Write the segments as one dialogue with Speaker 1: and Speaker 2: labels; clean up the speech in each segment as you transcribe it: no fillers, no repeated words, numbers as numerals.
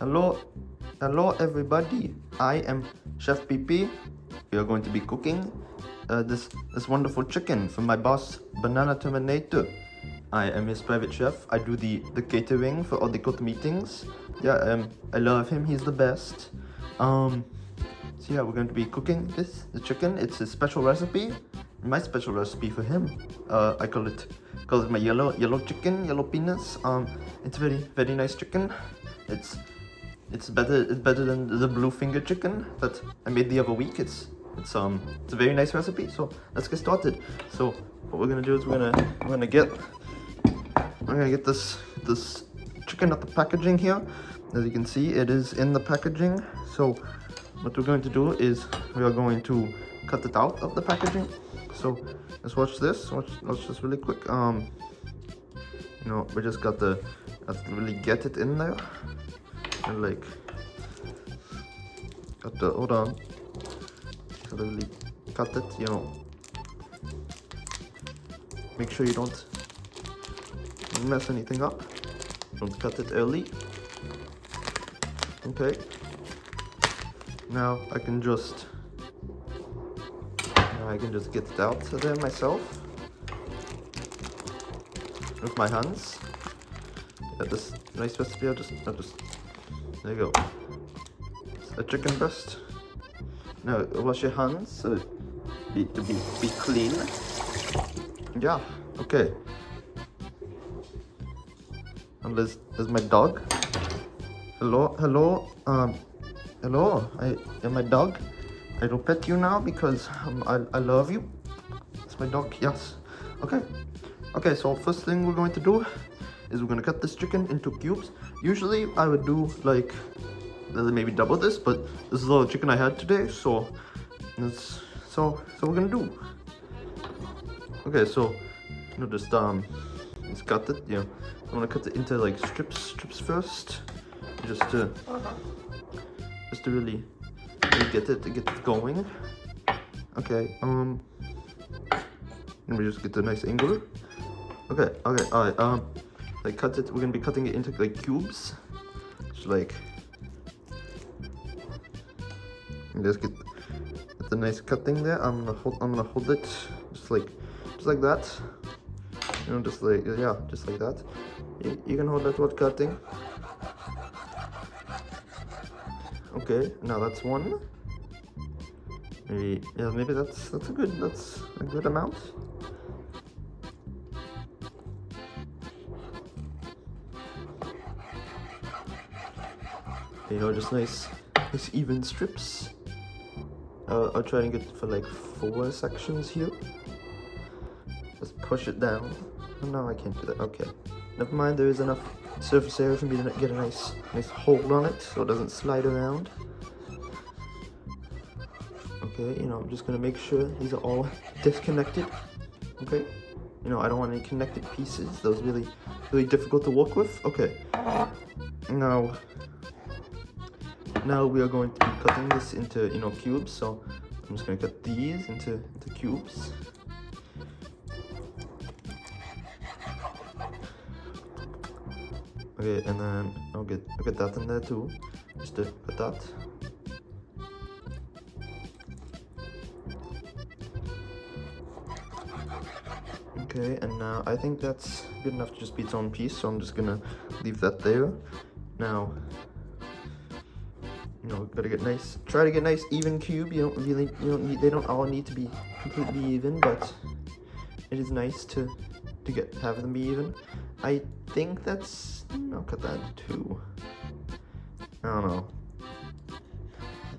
Speaker 1: Hello, hello everybody. I am Chef Peepee. We are going to be cooking this wonderful chicken for my boss, Banana Terminator. I am his private chef. I do the catering for all the court meetings. Yeah, I love him. He's the best. So yeah, we're going to be cooking the chicken. It's a special recipe. My special recipe for him. I call it my yellow chicken, yellow peanuts. It's very nice chicken. It's better than the blue finger chicken that I made the other week. It's a very nice recipe. So let's get started. So what we're gonna do is we're gonna get this chicken out the packaging here. As you can see, it is in the packaging. So what we're going to do is we are going to cut it out of the packaging. So let's watch this. Watch this really quick. We just got to really get it in there. And like, hold on. Gotta really cut it, Make sure you don't mess anything up. Don't cut it early. Okay. Now I can just get it out there myself with my hands. Get this nice recipe. I'll just there you go. It's a chicken breast. Now wash your hands so be clean. Yeah. Okay. And there's my dog. Hello. Hello. I am my dog. I will pet you now because I love you. It's my dog. Yes. Okay. So first thing we're going to do is we're gonna cut this chicken into cubes. Usually I would do like maybe double this, but this is all the chicken I had today, so we're gonna do. Okay, so just cut it. I'm gonna cut it into like strips first, just to really get it going. Okay, let me just get the nice angle. Okay, alright, like cut it. We're gonna be cutting it into like cubes. Just like, just get the nice cutting there. I'm gonna hold it just like that. Just like that. You can hold that while cutting. Okay, now that's one. Maybe that's a good amount. Just nice even strips. I'll try and get for like 4 sections here. Just push it down. Oh, no, I can't do that. Okay, never mind. There is enough surface area for me to get a nice hold on it so it doesn't slide around. Okay, I'm just gonna make sure these are all disconnected. Okay, I don't want any connected pieces. Those are really difficult to work with. Okay, now we are going to be cutting this into cubes. So I'm just going to cut these into cubes. Okay, and then I'll get that in there too, just to put that. Okay, and now I think that's good enough to just be its own piece. So I'm just gonna leave that there. Now, gotta try to get nice even cube. They don't all need to be completely even, but it is nice to have them be even. I think I'll cut that into 2. I don't know.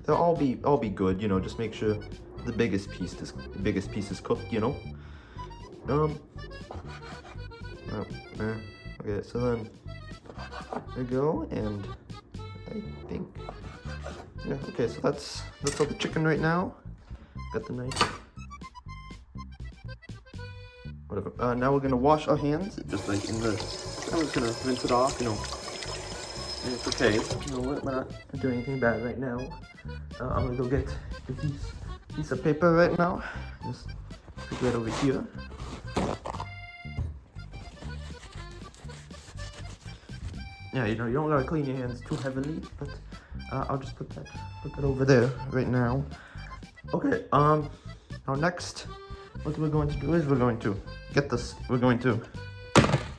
Speaker 1: They'll all be good, just make sure the biggest piece is cooked, Okay, so then there we go, and I think, yeah, okay, so that's all the chicken right now. Got the knife. Whatever. Now we're gonna wash our hands, just like I'm just gonna rinse it off, and it's okay. We're not doing anything bad right now. I'm gonna go get a piece of paper right now. Just put it over here. yeah, you know, you don't gotta clean your hands too heavily, but I'll just put that over there right now. Okay, now next, what we're going to do is we're going to get this. We're going to,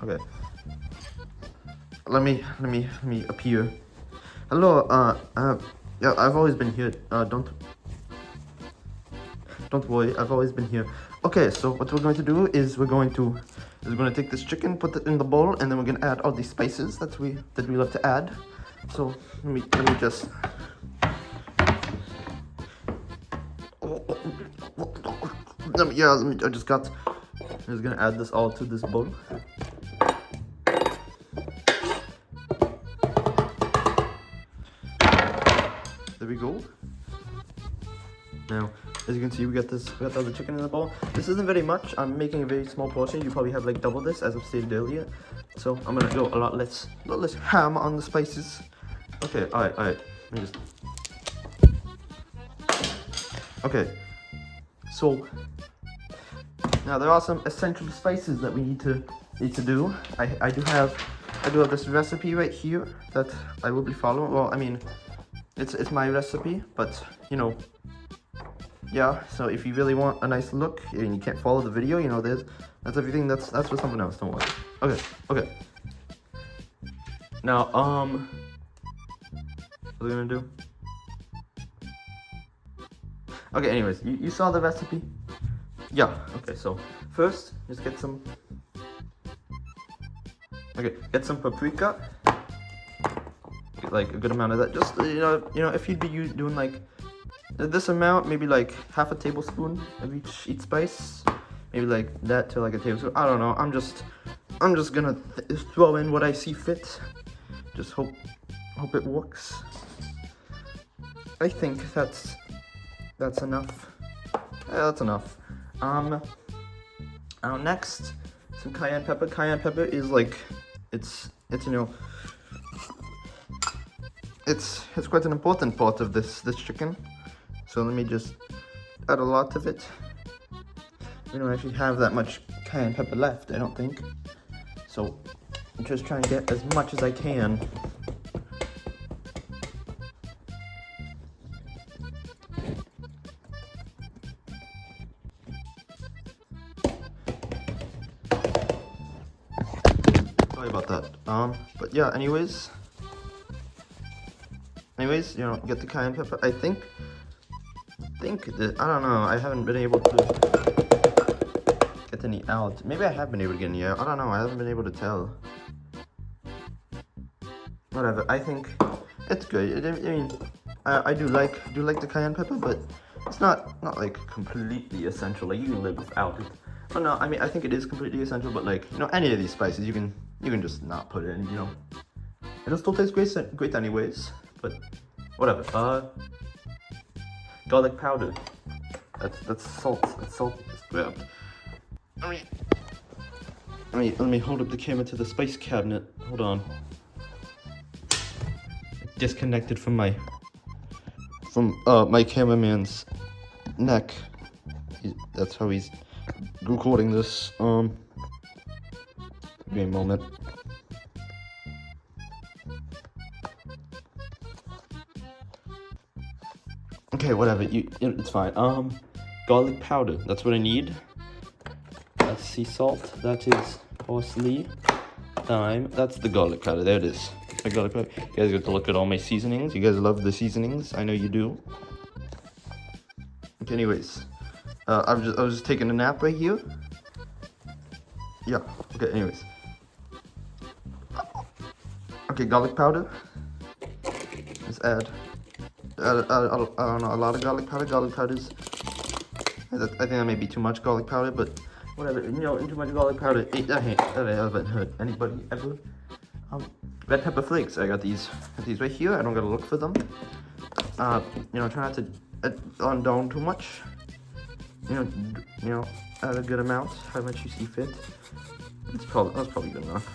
Speaker 1: okay. Let me appear. Hello, yeah, I've always been here. Don't worry, I've always been here. Okay, so what we're going to do is we're going to take this chicken, put it in the bowl, and then we're gonna add all these spices that we love to add. So let me just. I'm just gonna add this all to this bowl. There we go. Now, as you can see, we got all the chicken in the bowl. This isn't very much. I'm making a very small portion. You probably have like double this, as I've stated earlier. So I'm gonna go a lot less ham on the spices. Okay, all right. Let me just. Okay. So now there are some essential spices that we need to do. I do have this recipe right here that I will be following. Well, I mean, it's my recipe, but you know. Yeah, so if you really want a nice look and you can't follow the video, you know, that's everything. That's for someone else. Don't worry. Okay. Now, what are we gonna do? Okay. Anyways, you saw the recipe. Yeah. Okay. So first, just get some. Okay, get some paprika. Get like a good amount of that. Just you know, if you'd be doing like. This amount, maybe like half a tablespoon of each spice, maybe like that to like a tablespoon. I don't know. I'm just gonna throw in what I see fit. Just hope it works. I think that's enough. Yeah, that's enough. Next, some cayenne pepper. Cayenne pepper is like it's you know it's quite an important part of this chicken. So let me just add a lot of it. We don't actually have that much cayenne pepper left, I don't think. So I'm just trying to get as much as I can. Sorry about that. But yeah, anyways, you know, get the cayenne pepper. I think that, I don't know, I haven't been able to get any out. Maybe I have been able to get any out. I don't know, I haven't been able to tell. Whatever, I think it's good. I mean, I do like the cayenne pepper, but it's not like completely essential. Like, you can live without it. Oh no, I mean, I think it is completely essential, but like, you know, any of these spices, you can just not put it in, you know. It'll still taste great anyways, but whatever. Garlic powder. That's salt. That's salt. Let me hold up the camera to the spice cabinet. Hold on. Disconnected from my cameraman's neck. That's how he's recording this. Give me a moment. Okay, whatever. It's fine. Garlic powder. That's what I need. That's sea salt. That is parsley, thyme. That's the garlic powder. There it is. The garlic powder. You guys get to look at all my seasonings. You guys love the seasonings. I know you do. Okay. Anyways, I was just taking a nap right here. Yeah. Okay. Anyways. Okay, garlic powder. Let's add. I don't know, a lot of garlic powder. Garlic powders. I think that may be too much garlic powder, but whatever. You know, too much garlic powder. That hasn't hurt anybody ever. Red pepper flakes. I got these right here. I don't gotta look for them. You know, try not to add down too much. You know, add a good amount. How much you see fit. That's probably good enough.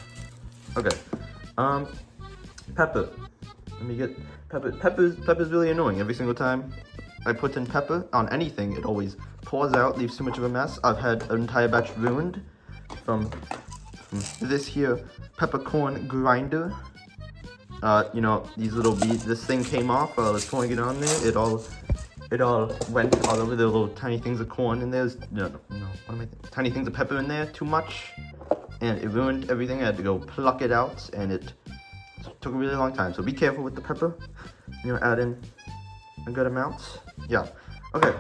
Speaker 1: Okay. Pepper. Let me get pepper. Pepper's really annoying. Every single time I put in pepper on anything, it always pours out, leaves too much of a mess. I've had an entire batch ruined from this here peppercorn grinder. you know, these little beads, this thing came off while I was pouring it on there. It all went all over the little tiny things of corn in there. No, what am I thinking? Tiny things of pepper in there, too much. And it ruined everything. I had to go pluck it out, and it took a really long time. So be careful with the pepper. You know, add in a good amount. Yeah, okay.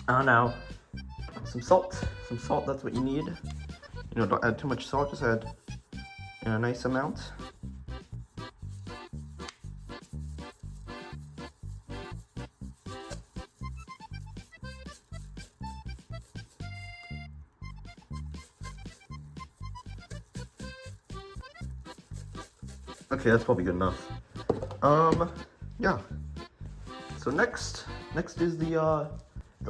Speaker 1: Now, some salt, that's what you need. You know, don't add too much salt, just add a nice amount. Okay, that's probably good enough. Yeah. So next is the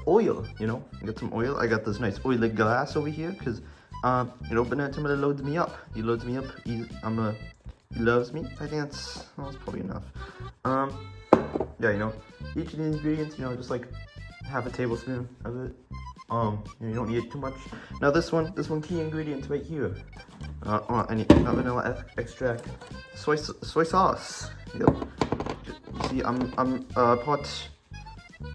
Speaker 1: oil, you know. I got some oil. I got this nice oily glass over here because you know, Banana Timber loads me up. He loads me up. He loves me. I think that's probably enough. Yeah, you know, each of the ingredients, you know, just like half a tablespoon of it. You know, you don't need too much. Now this one key ingredient right here. I need vanilla extract, soy sauce. Yep. See, I'm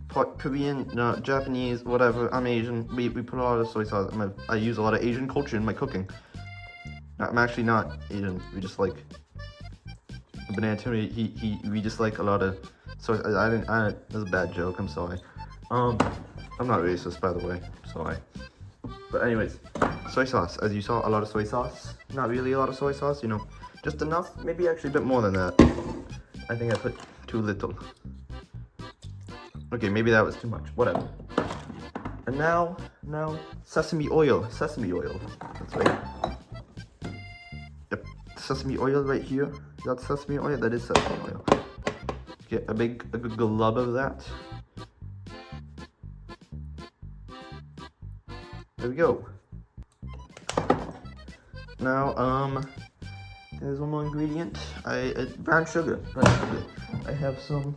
Speaker 1: part Korean, Japanese, whatever. I'm Asian. We put a lot of soy sauce. I use a lot of Asian culture in my cooking. I'm actually not Asian. We just like Banana Timber. We just like a lot of soy. That's a bad joke. I'm sorry. I'm not racist, by the way. Sorry. But anyways, soy sauce. As you saw, a lot of soy sauce. Not really a lot of soy sauce. You know, just enough. Maybe actually a bit more than that. I think I put too little. Okay, maybe that was too much. Whatever. And now sesame oil. Sesame oil. That's right. Yep. Sesame oil right here. That's sesame oil. That is sesame oil. Get a good glub of that. There we go. Now, there's one more ingredient. Brown sugar. I have some.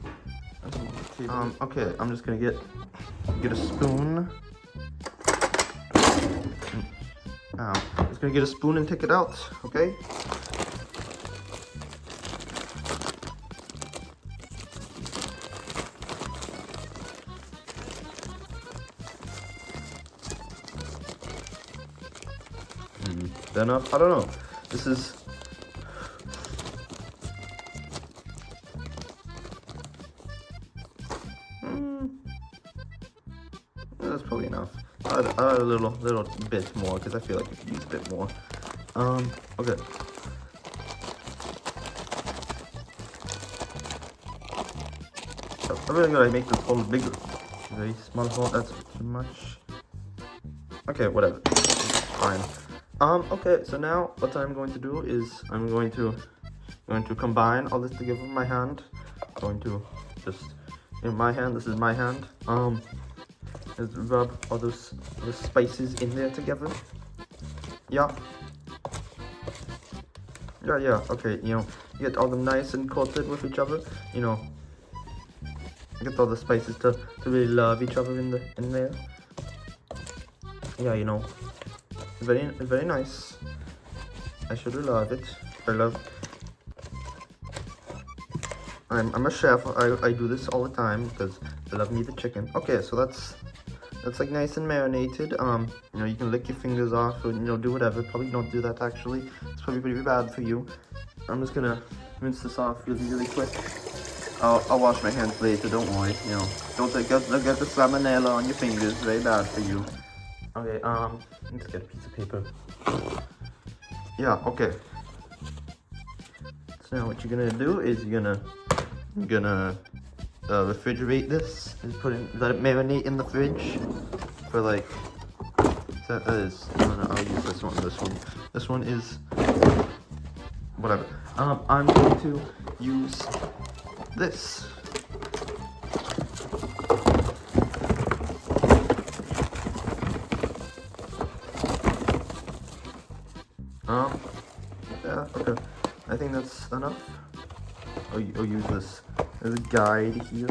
Speaker 1: Okay, I'm just gonna get a spoon. Just gonna get a spoon and take it out. Okay. Is that enough? I don't know. This is. That's probably enough. I'll add a little bit more because I feel like I could use a bit more. Okay. I'm really gonna make this hole bigger. Very small hole. That's too much. Okay, whatever. It's fine. Okay, so now what I'm going to do is I'm going to combine all this together with my hand. I'm going to just in my hand. This is my hand. Just rub all those spices in there together. Yeah. Okay, you know, you get all them nice and coated with each other. You know, get all the spices to really love each other in there. Yeah, you know, very nice. I should love it. I'm a chef. I do this all the time because I love me the chicken. Okay, so that's like nice and marinated. You know, you can lick your fingers off or, you know, do whatever. Probably don't do that actually. It's probably pretty bad for you. I'm just gonna rinse this off really quick. I'll wash my hands later, don't worry. You know, don't get the salmonella on your fingers. Very bad for you. Okay, let's get a piece of paper. Yeah, okay. So now what you're gonna do is you're gonna refrigerate this. Just let it marinate in the fridge for like. No, I'll use this one. This one is whatever. I'm going to use this. Yeah, okay. I think that's enough. I'll use this. There's a guide here.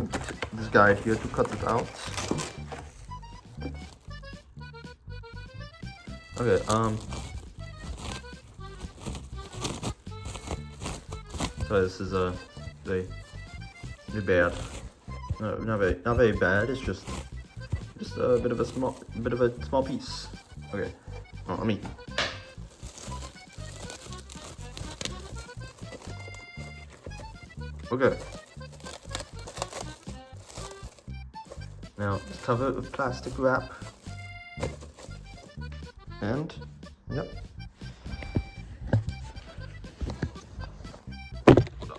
Speaker 1: This guide here to cut it out. Okay. why this is very, very bad. No, not very bad. It's just a bit of a small piece. Okay, well, let me. Okay. Now just cover it with plastic wrap. And yep. Hold on.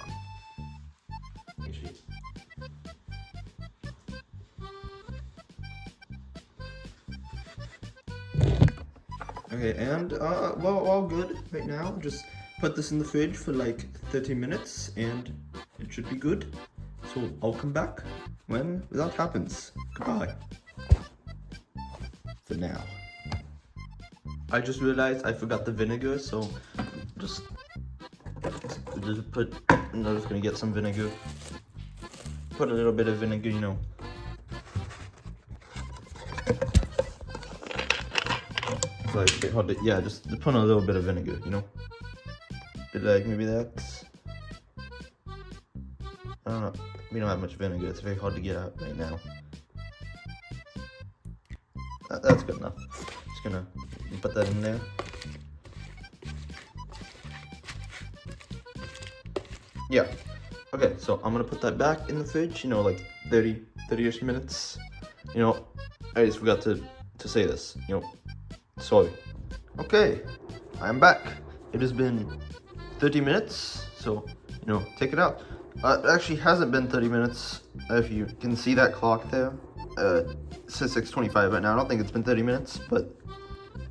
Speaker 1: Okay, and well, all good right now. Just put this in the fridge for like 30 minutes and it should be good. So I'll come back when that happens. Goodbye. For now. I just realized I forgot the vinegar, so just put, I'm just gonna get some vinegar. Put a little bit of vinegar, you know. Like, hold it, yeah, just put a little bit of vinegar, you know. But like, maybe that's, I don't know. We don't have much vinegar. It's very hard to get out right now. That's good enough. Just gonna put that in there. Yeah. Okay, so I'm gonna put that back in the fridge, you know, like 30-ish minutes. You know, I just forgot to say this, you know, sorry. Okay, I'm back. It has been 30 minutes, so, you know, take it out. It actually hasn't been 30 minutes, if you can see that clock there. It says 6:25 right now. I don't think it's been 30 minutes, but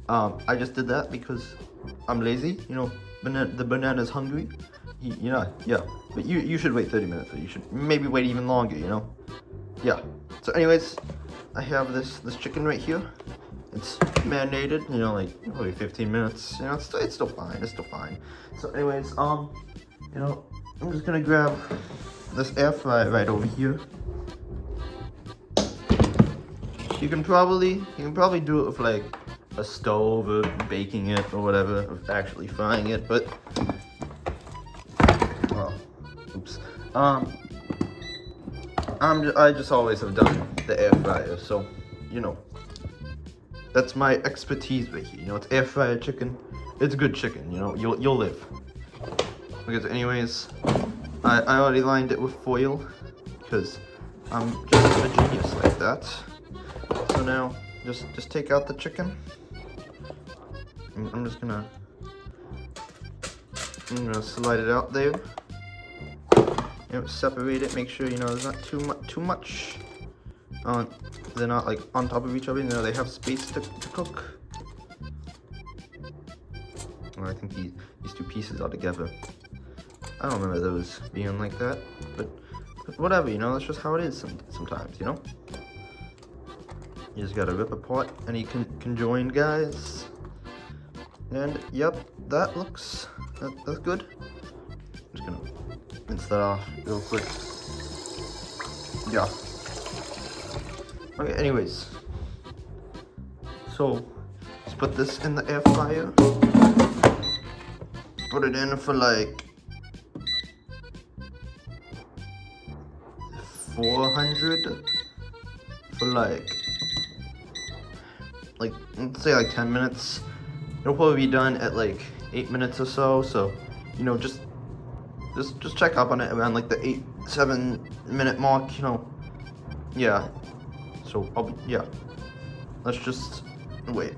Speaker 1: I just did that because I'm lazy, you know, the banana's hungry. You know, yeah, but you should wait 30 minutes, or you should maybe wait even longer, you know? Yeah, so anyways, I have this chicken right here. It's marinated, you know, like probably 15 minutes, you know, it's still fine, it's still fine. So anyways, you know, I'm just gonna grab this air fryer right over here. You can probably do it with like a stove or baking it or whatever, or actually frying it, but oops. I just always have done the air fryer, so you know, that's my expertise right here. You know, it's air fryer chicken. It's good chicken. You know, you'll live. Okay, so anyways, I already lined it with foil because I'm just a genius like that. So now, just take out the chicken. I'm gonna slide it out there. You know, separate it. Make sure, you know, there's not too much. They're not like on top of each other. You know, they have space to cook. Well, I think these two pieces are together. I don't remember those being like that, but whatever. You know, that's just how it is sometimes. You know. You just gotta rip apart any conjoined guys. And yep, that's good. I'm just gonna rinse that off real quick. Yeah. Okay, anyways. So, let's put this in the air fryer. Put it in for like 400 for like let's say like 10 minutes. It'll probably be done at like 8 minutes or so. So, you know, just check up on it around like the 7 minute mark. You know, yeah. So yeah. Let's just wait.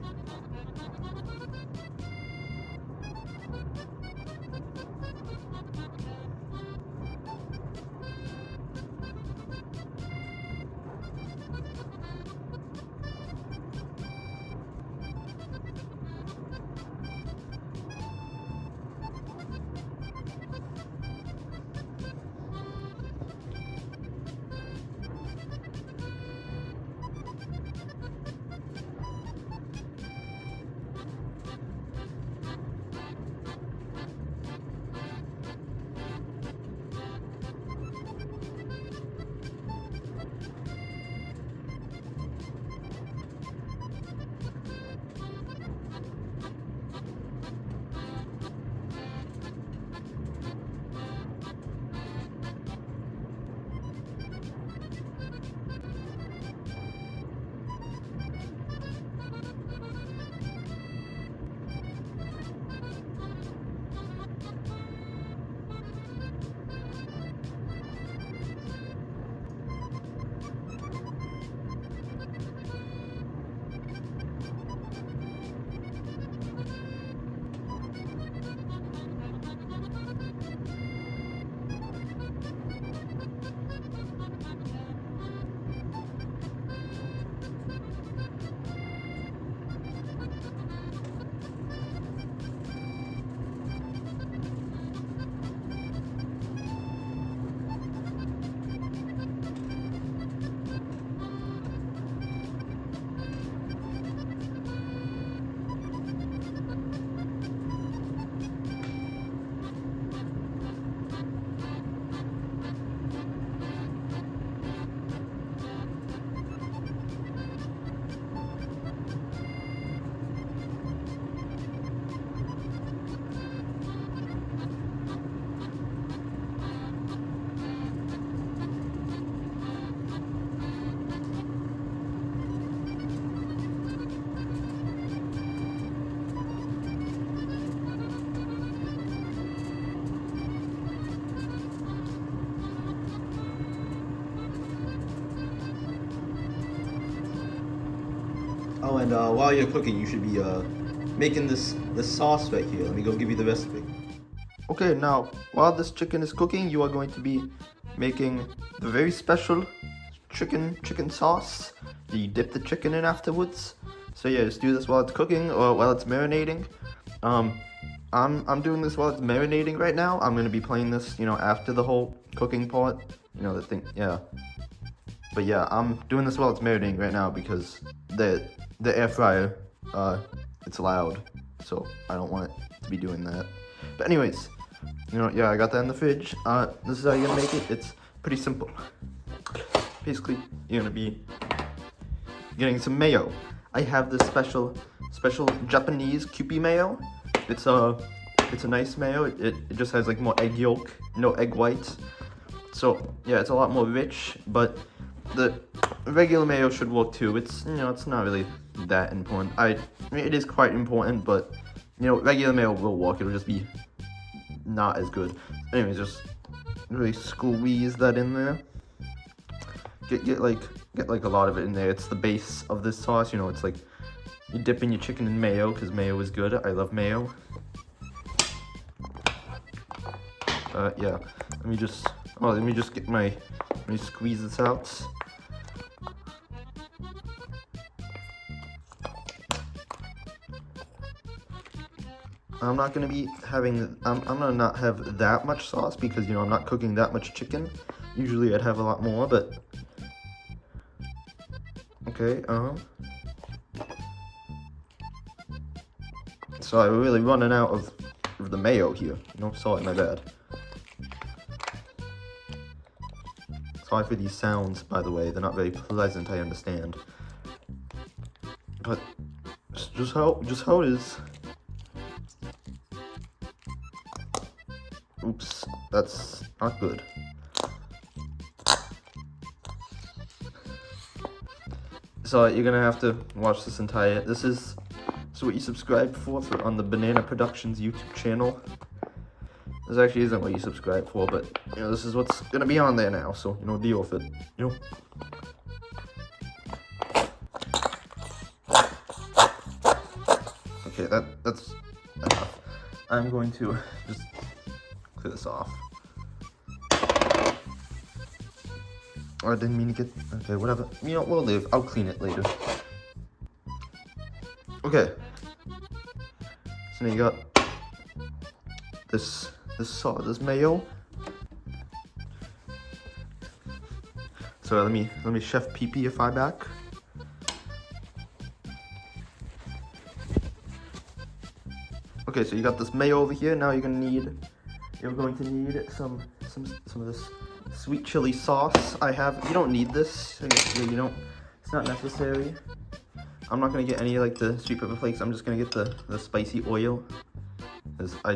Speaker 1: Oh, and while you're cooking, you should be making this sauce right here. Let me go give you the recipe. Okay, now while this chicken is cooking, you are going to be making the very special chicken sauce that you dip the chicken in afterwards. So yeah, just do this while it's cooking or while it's marinating. I'm doing this while it's marinating right now. I'm gonna be playing this, after the whole cooking part. The thing, yeah. But yeah, I'm doing this while it's marinating right now because the air fryer, it's loud, so I don't want it to be doing that. But anyways, yeah, I got that in the fridge. This is how you're gonna make it. It's pretty simple. Basically, you're gonna be getting some mayo. I have this special Japanese Kewpie mayo. It's a nice mayo. It just has like more egg yolk, no egg whites. So yeah, it's a lot more rich. But the regular mayo should work too. It's it's not really that important. I mean, it is quite important, but regular mayo will work. It'll just be not as good. Anyways, just really squeeze that in there. Get like a lot of it in there. It's the base of this sauce. It's like you dip in your chicken in mayo because mayo is good. I love mayo. Yeah. Let me just get let me squeeze this out. I'm not gonna be having. I'm gonna not have that much sauce because I'm not cooking that much chicken. Usually I'd have a lot more, but okay. So I'm really running out of the mayo here. Sorry, my bad. Sorry for these sounds, by the way. They're not very pleasant. I understand, but just how it is. Oops, that's not good. So you're gonna have to watch this entire. This is what you subscribed for on the Banana Productions YouTube channel. This actually isn't what you subscribed for, but this is what's gonna be on there now. So deal with it. Okay, that's enough. I'm going to just clear this off. Oh, I didn't mean to get. Okay, whatever. We'll live. I'll clean it later. Okay. So now you got this sauce, this mayo. So let me Chef peepee-ify back. Okay, so you got this mayo over here. Now you're going to need some of this sweet chili sauce. You don't need this. You don't. It's not necessary. I'm not gonna get any like the sweet pepper flakes. I'm just gonna get the spicy oil. Cause I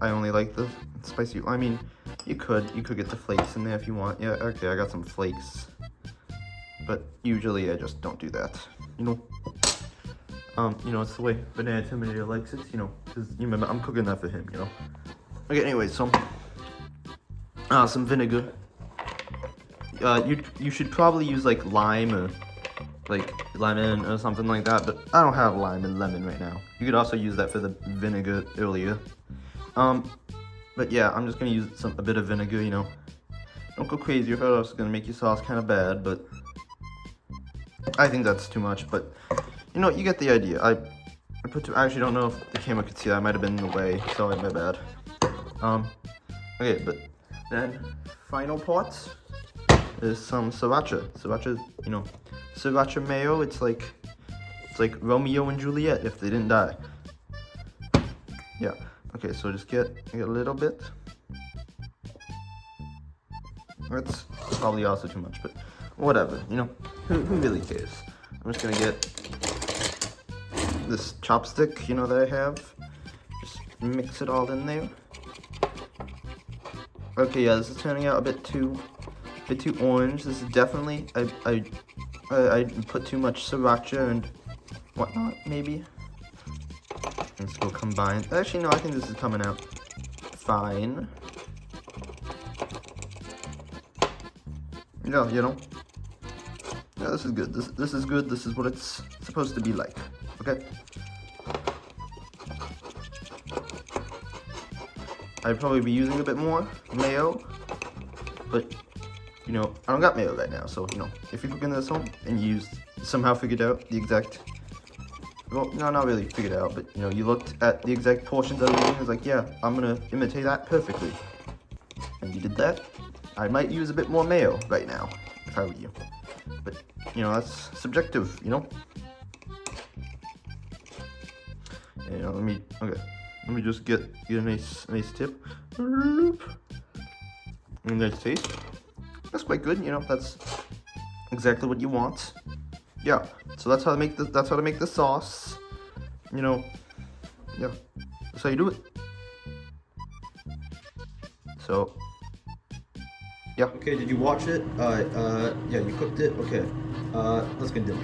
Speaker 1: only like the spicy. I mean, you could get the flakes in there if you want. Yeah, okay, I got some flakes. But usually I just don't do that. It's the way Banana Terminator likes it. Cause you remember I'm cooking that for him. Okay, anyway, some vinegar. You should probably use like lime or like lemon or something like that, but I don't have lime and lemon right now. You could also use that for the vinegar earlier. But yeah, I'm just gonna use a bit of vinegar. Don't go crazy if it's gonna make your sauce kind of bad, but I think that's too much. But you get the idea. I actually don't know if the camera could see that. I might have been in the way. Sorry, my bad. Okay, but then final part is some sriracha. Sriracha mayo. It's like Romeo and Juliet if they didn't die. Yeah. Okay, so just get a little bit. That's probably also too much, but whatever. Who really cares? I'm just gonna get this chopstick, that I have. Just mix it all in there. Okay, yeah, this is turning out a bit too orange. This is definitely I put too much sriracha and whatnot, maybe. Let's go combine. Actually, no, I think this is coming out fine. Yeah, this is good. This is good. This is what it's supposed to be like. Okay. I'd probably be using a bit more mayo, but you know, I don't got mayo right now, so you know, if you're cooking this home and you somehow figured out the exact, well, no, not really figured out, but you know, you looked at the exact portions I was using, it's like, yeah, I'm gonna imitate that perfectly, and you did that, I might use a bit more mayo right now, if I were you, but you know, that's subjective, you know. And, you know, let me just get a nice tip, a nice taste. That's quite good, you know, that's exactly what you want. Yeah, so that's how to make the sauce. You know, yeah, that's how you do it. So, yeah. Okay, did you watch it? Yeah, you cooked it? Okay, let's continue.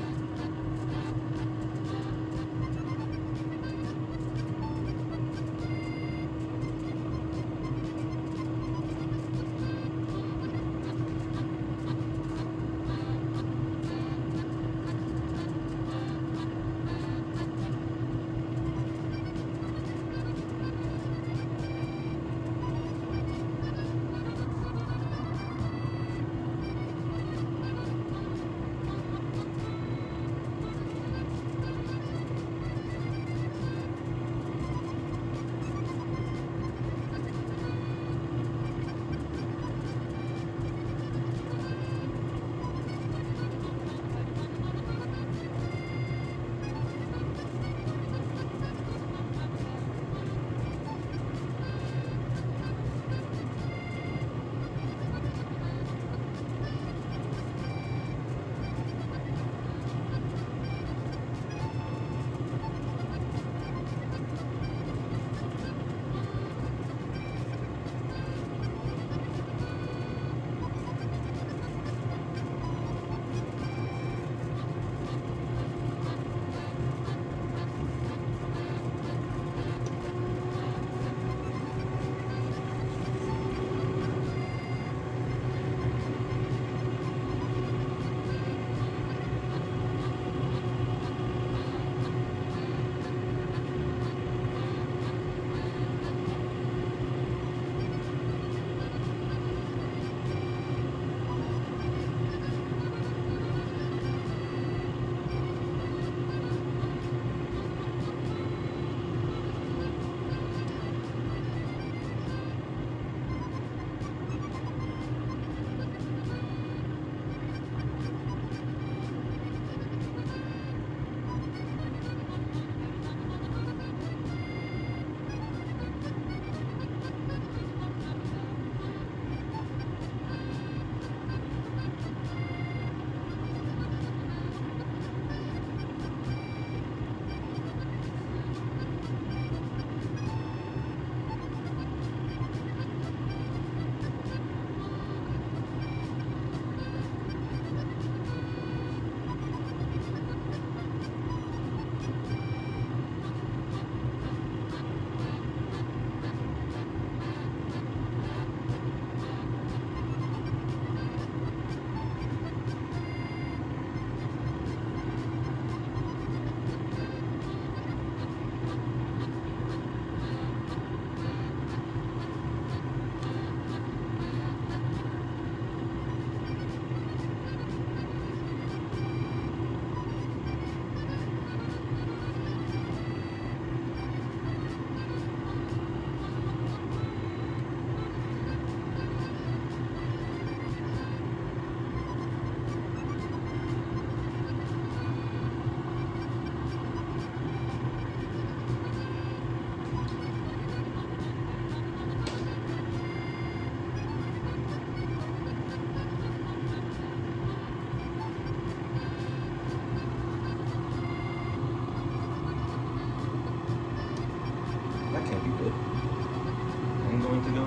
Speaker 1: That can't be good. I'm going to go.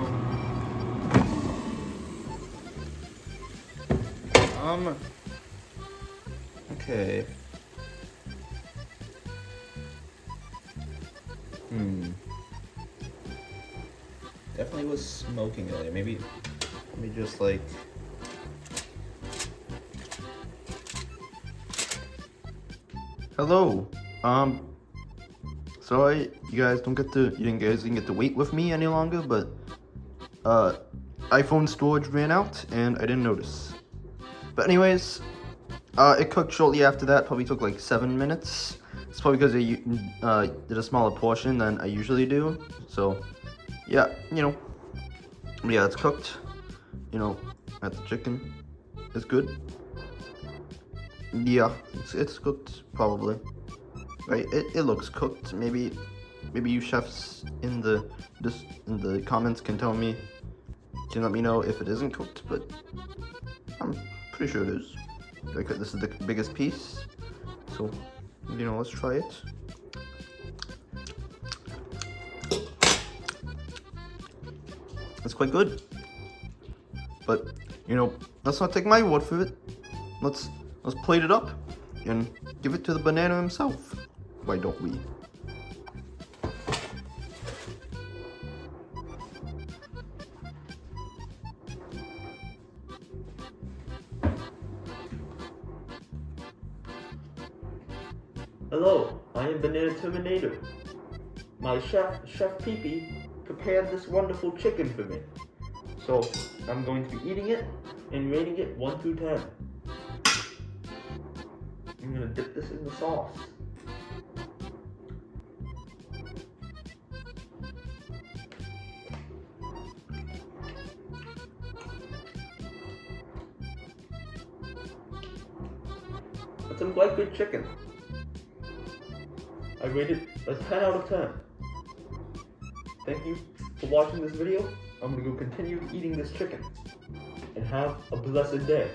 Speaker 1: Okay. Definitely was smoking earlier. Maybe let me just like Hello. Sorry you guys didn't get to wait with me any longer, but iPhone storage ran out and I didn't notice. But anyways, it cooked shortly after that. Probably took like 7 minutes. It's probably because I did a smaller portion than I usually do. So yeah, yeah, it's cooked. At the chicken is good. Yeah, it's cooked probably. Right, it looks cooked. Maybe you chefs in the comments can let me know if it isn't cooked, but I'm pretty sure it is. This is the biggest piece, so let's try it. It's quite good, but let's not take my word for it. Let's plate it up and give it to the banana himself. Why don't we? Hello, I am Banana Terminator. My chef Peepee, prepared this wonderful chicken for me. So I'm going to be eating it and rating it 1 through 10. I'm gonna dip this in the sauce. It's some quite good chicken. I rated a 10 out of 10. Thank you for watching this video. I'm gonna go continue eating this chicken. And have a blessed day.